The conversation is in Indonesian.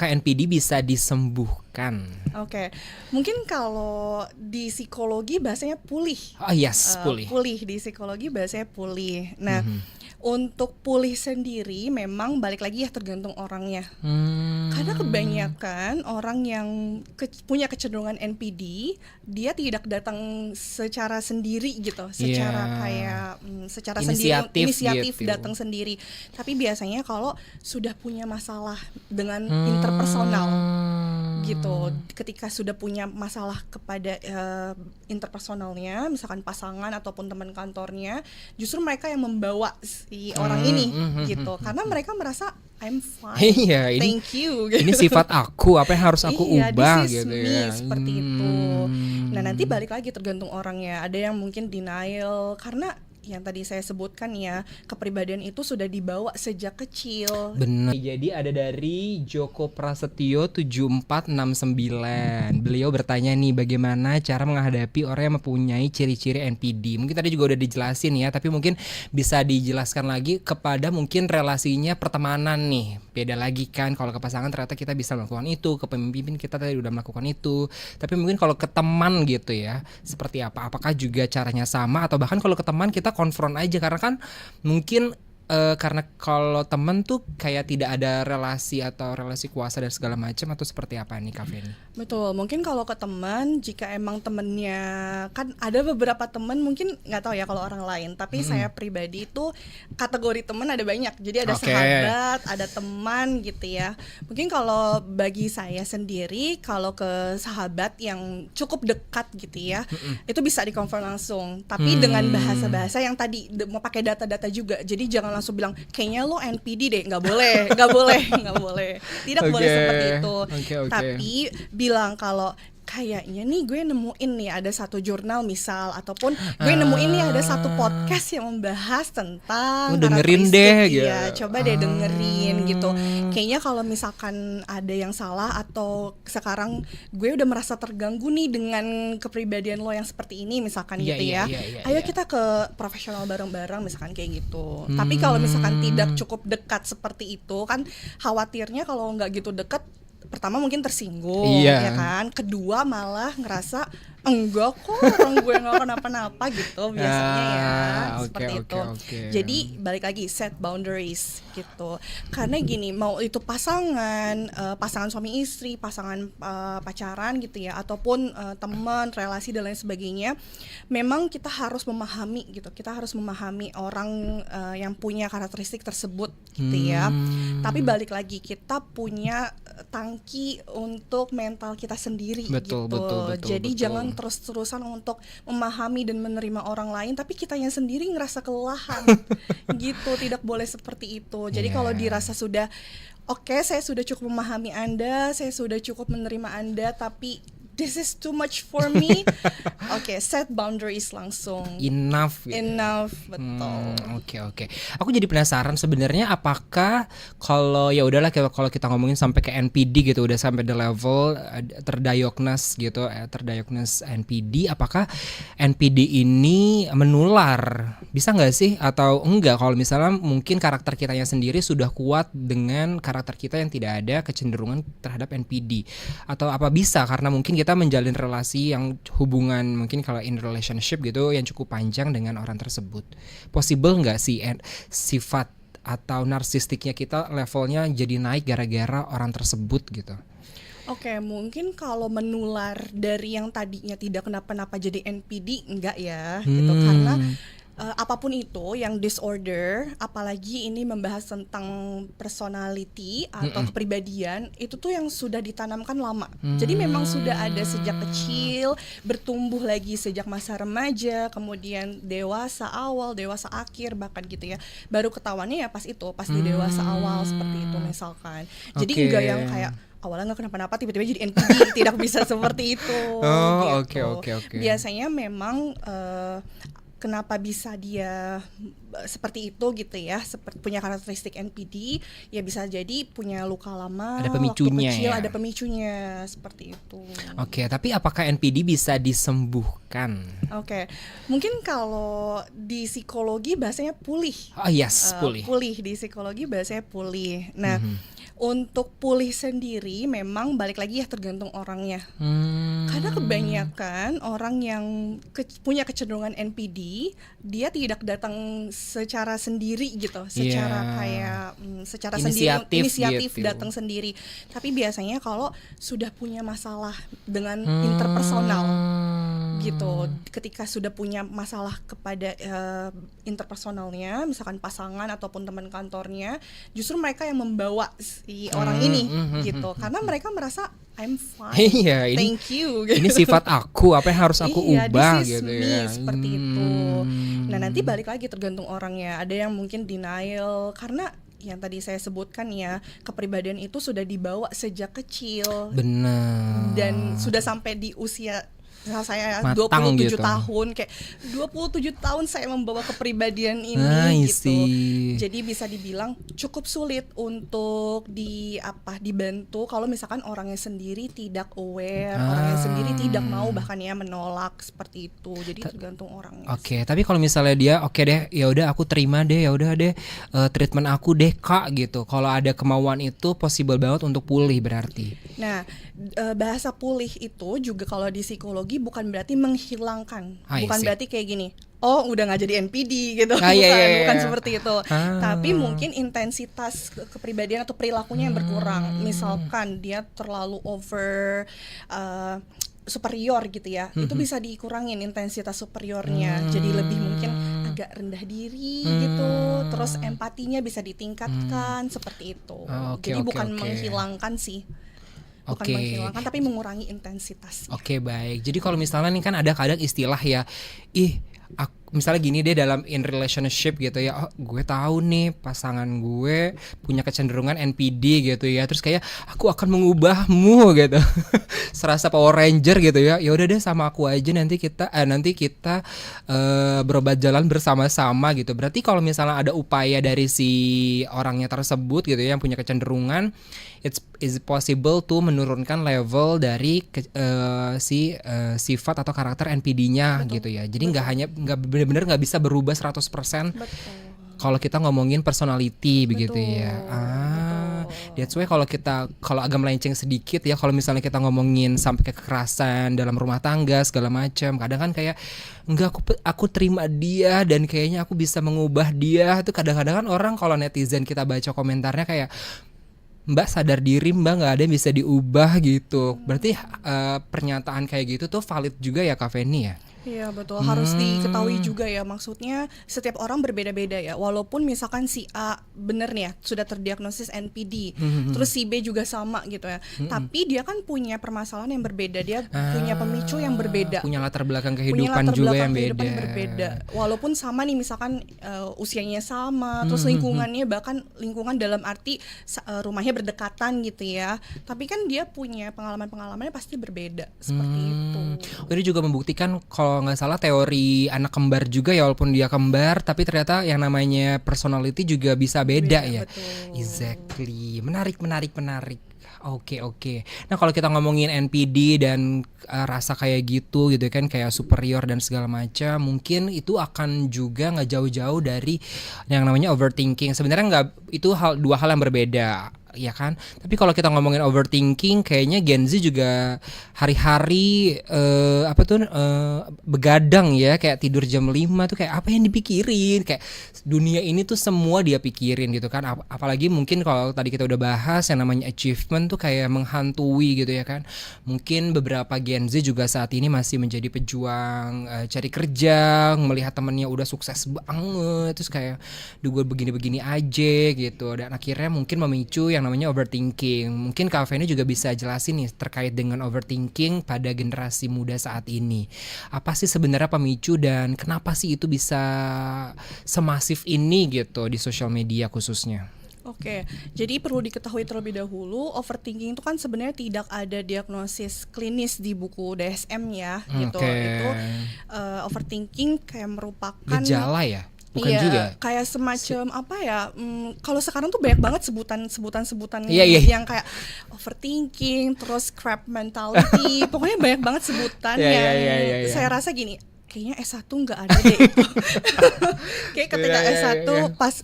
apakah NPD bisa disembuhkan? Oke, mungkin kalau di psikologi bahasanya pulih. Oh yes, pulih. Pulih di psikologi bahasanya pulih. Nah, Mhm. untuk pulih sendiri memang balik lagi ya tergantung orangnya. Karena kebanyakan orang yang punya kecenderungan NPD, dia tidak datang secara sendiri gitu, secara kayak secara inisiatif gitu. datang sendiri. Tapi biasanya kalau sudah punya masalah dengan interpersonal gitu, ketika sudah punya masalah kepada interpersonalnya, misalkan pasangan ataupun teman kantornya, justru mereka yang membawa si orang ini gitu, karena mereka merasa I'm fine, Iya, thank you. Gitu. Ini sifat aku, apa yang harus aku ubah this is gitu me, ya. seperti itu. Nah nanti balik lagi tergantung orangnya. Ada yang mungkin denial karena yang tadi saya sebutkan ya, kepribadian itu sudah dibawa sejak kecil. Benar. Jadi ada dari Joko Prasetyo 7469. Beliau bertanya nih, bagaimana cara menghadapi orang yang mempunyai ciri-ciri NPD. Mungkin tadi juga udah dijelasin ya, tapi mungkin bisa dijelaskan lagi kepada mungkin relasinya pertemanan nih. Beda lagi kan, kalau ke pasangan ternyata kita bisa melakukan itu, ke pemimpin kita tadi udah melakukan itu. Tapi mungkin kalau ke teman gitu ya, seperti apa? Apakah juga caranya sama, atau bahkan kalau ke teman kita konfront aja, karena kan mungkin karena kalau temen tuh kayak tidak ada relasi atau relasi kuasa dan segala macam, atau seperti apa nih Kak Feni? Betul, mungkin kalau ke teman, jika emang temennya, kan ada beberapa teman, mungkin nggak tahu ya kalau orang lain, tapi saya pribadi itu kategori teman ada banyak, jadi ada sahabat, ada teman gitu ya. Mungkin kalau bagi saya sendiri, kalau ke sahabat yang cukup dekat gitu ya, itu bisa dikonfront langsung, tapi dengan bahasa-bahasa yang tadi mau pakai data-data juga, jadi jangan langsung bilang kayaknya lo NPD deh, nggak boleh, tidak boleh seperti itu. Tapi bilang kalau kayaknya nih gue nemuin nih ada satu jurnal misal, ataupun gue nemuin nih ada satu podcast yang membahas tentang dengerin deh gitu. Ya coba deh dengerin gitu. Kayaknya kalau misalkan ada yang salah, atau sekarang gue udah merasa terganggu nih dengan kepribadian lo yang seperti ini misalkan gitu ya. Ayo kita ke profesional bareng-bareng misalkan kayak gitu. Tapi kalau misalkan tidak cukup dekat seperti itu kan, khawatirnya kalau nggak gitu dekat, pertama mungkin tersinggung ya kan, kedua malah ngerasa enggak kok, orang gue nggak kenapa-napa gitu biasanya ya, seperti itu. Jadi balik lagi set boundaries gitu, karena gini, mau itu pasangan suami istri, pasangan pacaran gitu ya, ataupun teman, relasi dan lain sebagainya, memang kita harus memahami gitu, kita harus memahami orang yang punya karakteristik tersebut gitu ya. Tapi balik lagi, kita punya tangki untuk mental kita sendiri gitu. Jadi jangan terus-terusan untuk memahami dan menerima orang lain, tapi kitanya sendiri ngerasa kelelahan gitu. Tidak boleh seperti itu. Jadi kalau dirasa sudah oke, saya sudah cukup memahami Anda, saya sudah cukup menerima Anda, tapi this is too much for me. Oke, set boundaries langsung. Enough, betul. Oke. Aku jadi penasaran sebenarnya, apakah kalau ya udahlah, kalau kita ngomongin sampai ke NPD gitu, udah sampai the level terdiagnos gitu, terdiagnos NPD, apakah NPD ini menular? Bisa nggak sih atau enggak? Kalau misalnya mungkin karakter kitanya sendiri sudah kuat dengan karakter kita yang tidak ada kecenderungan terhadap NPD, atau apa bisa karena mungkin kita menjalin relasi yang hubungan mungkin kalau in relationship gitu yang cukup panjang dengan orang tersebut, possible nggak sih sifat atau narsistiknya kita levelnya jadi naik gara-gara orang tersebut gitu? Oke, mungkin kalau menular dari yang tadinya tidak kenapa-napa jadi NPD, enggak ya gitu, karena apapun itu yang disorder, apalagi ini membahas tentang personality atau kepribadian, itu tuh yang sudah ditanamkan lama. Jadi memang sudah ada sejak kecil, bertumbuh lagi sejak masa remaja, kemudian dewasa awal, dewasa akhir bahkan gitu ya. Baru ketahuannya ya pas di dewasa awal seperti itu misalkan. Jadi enggak yang kayak awalnya nggak kenapa-napa tiba-tiba jadi NPD, tidak bisa seperti itu. Oke. Biasanya memang kenapa bisa dia seperti itu gitu ya, seperti punya karakteristik NPD, ya bisa jadi punya luka lama, ada pemicunya, waktu kecil ada pemicunya seperti itu. Oke, tapi apakah NPD bisa disembuhkan? Oke, mungkin kalau di psikologi bahasanya pulih. Oh yes, pulih. Pulih di psikologi bahasanya pulih. Nah, Untuk pulih sendiri memang balik lagi ya tergantung orangnya. Karena kebanyakan orang yang punya kecenderungan NPD, dia tidak datang secara sendiri gitu, secara kayak secara inisiatif gitu. Datang sendiri. Tapi biasanya kalau sudah punya masalah dengan interpersonal gitu, ketika sudah punya masalah kepada interpersonalnya, misalkan pasangan ataupun teman kantornya, justru mereka yang membawa si orang ini gitu, karena mereka merasa I'm fine, thank you. Gitu. Ini sifat aku, apa yang harus aku ubah this is gitu me, ya. Seperti itu. Nah nanti balik lagi tergantung orangnya. Ada yang mungkin denial karena yang tadi saya sebutkan ya, kepribadian itu sudah dibawa sejak kecil. Benar. Dan sudah sampai di usia saya matang 27 gitu. tahun, kayak 27 tahun saya membawa kepribadian ini gitu. Jadi bisa dibilang cukup sulit untuk dibantu kalau misalkan orangnya sendiri tidak aware, orangnya sendiri tidak mau bahkan ya menolak seperti itu. Jadi tergantung orangnya. Oke, tapi kalau misalnya dia oke deh, ya udah aku terima deh, ya udah deh treatment aku deh Kak gitu. Kalau ada kemauan itu possible banget untuk pulih berarti. Nah, bahasa pulih itu juga kalau di psikologi bukan berarti menghilangkan, bukan berarti kayak gini, oh udah nggak jadi NPD gitu, bukan seperti itu. Tapi mungkin intensitas kepribadian atau perilakunya yang berkurang. Misalkan dia terlalu over superior gitu ya, itu bisa dikurangin intensitas superiornya, jadi lebih mungkin agak rendah diri gitu, terus empatinya bisa ditingkatkan seperti itu. Jadi bukan menghilangkan sih. Bukan menghilangkan tapi mengurangi intensitas. Oke, baik. Jadi kalau misalnya nih kan ada kadang istilah ya, misalnya gini deh dalam in relationship gitu ya, oh gue tahu nih pasangan gue punya kecenderungan NPD gitu ya, terus kayak aku akan mengubahmu gitu. Serasa Power Ranger gitu ya. Ya udah deh sama aku aja, nanti kita berobat jalan bersama-sama gitu. Berarti kalau misalnya ada upaya dari si orangnya tersebut gitu ya yang punya kecenderungan, is possible tuh menurunkan level dari sifat atau karakter NPD-nya gitu ya. Jadi nggak benar-benar nggak bisa berubah 100%. Kalau kita ngomongin personality begitu ya. That's why kalau agak melenceng sedikit ya, kalau misalnya kita ngomongin sampai kekerasan dalam rumah tangga segala macam, kadang kan kayak enggak, aku terima dia dan kayaknya aku bisa mengubah dia. Itu kadang-kadang kan orang kalau netizen kita baca komentarnya kayak, Mbak sadar diri Mbak, nggak ada yang bisa diubah gitu. Berarti pernyataan kayak gitu tuh valid juga ya Kak Feni ya? Iya betul, harus diketahui juga ya, maksudnya setiap orang berbeda-beda ya. Walaupun misalkan si A bener nih ya sudah terdiagnosis NPD, terus si B juga sama gitu ya, tapi dia kan punya permasalahan yang berbeda, dia punya pemicu yang berbeda, punya latar belakang kehidupan juga yang beda. Walaupun sama nih misalkan usianya sama, terus lingkungannya, bahkan lingkungan dalam arti rumahnya berdekatan gitu ya, tapi kan dia punya pengalamannya pasti berbeda seperti itu. Ini juga membuktikan kalau nggak salah teori anak kembar juga ya, walaupun dia kembar tapi ternyata yang namanya personality juga bisa beda ya. Betul. Exactly. Menarik. Oke. Nah kalau kita ngomongin NPD dan rasa kayak gitu kan, kayak superior dan segala macam, mungkin itu akan juga nggak jauh-jauh dari yang namanya overthinking. Sebenarnya nggak, itu dua hal yang berbeda ya kan. Tapi kalau kita ngomongin overthinking, kayaknya Gen Z juga hari-hari begadang ya, kayak tidur jam 5 tuh kayak apa yang dipikirin, kayak dunia ini tuh semua dia pikirin gitu kan. Apalagi mungkin kalau tadi kita udah bahas yang namanya achievement tuh kayak menghantui gitu ya kan. Mungkin beberapa Gen Z juga saat ini masih menjadi pejuang cari kerja, melihat temennya udah sukses banget, terus kayak gue begini-begini aja gitu, dan akhirnya mungkin memicu yang namanya overthinking. Mungkin Kak Feni juga bisa jelasin nih terkait dengan overthinking pada generasi muda saat ini. Apa sih sebenarnya pemicu dan kenapa sih itu bisa semasif ini gitu di sosial media khususnya? Oke, jadi perlu diketahui terlebih dahulu, overthinking itu kan sebenarnya tidak ada diagnosis klinis di buku DSM ya, gitu. Itu overthinking kayak merupakan gejala ya? Bukan iya, juga. Kayak semacam apa ya? Kalau sekarang tuh banyak banget sebutan Iya. yang kayak overthinking, terus crab mentality. Pokoknya banyak banget sebutan yang saya rasa gini, kayaknya S1 nggak ada deh itu. Kayak ketika S1 pas